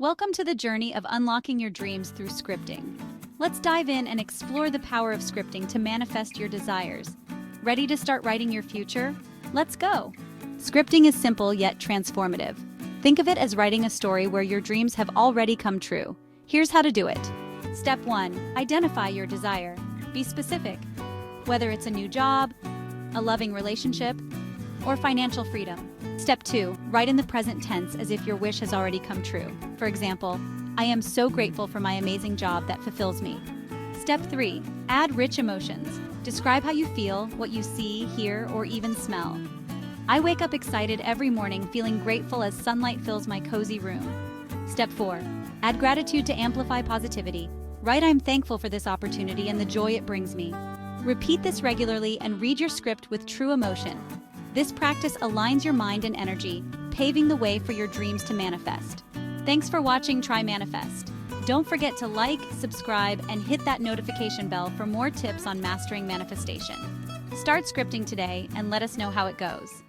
Welcome to the journey of unlocking your dreams through scripting. Let's dive in and explore the power of scripting to manifest your desires. Ready to start writing your future? Let's go! Scripting is simple yet transformative. Think of it as writing a story where your dreams have already come true. Here's how to do it. Step 1. Identify your desire. Be specific. Whether it's a new job, a loving relationship, or financial freedom. Step 2. Write in the present tense as if your wish has already come true. For example, I am so grateful for my amazing job that fulfills me. Step 3. Add rich emotions. Describe how you feel, what you see, hear, or even smell. I wake up excited every morning, feeling grateful as sunlight fills my cozy room. Step 4. Add gratitude to amplify positivity. Write, I'm thankful for this opportunity and the joy it brings me. Repeat this regularly and read your script with true emotion. This practice aligns your mind and energy, paving the way for your dreams to manifest. Thanks for watching Try Manifest. Don't forget to like, subscribe, and hit that notification bell for more tips on mastering manifestation. Start scripting today and let us know how it goes.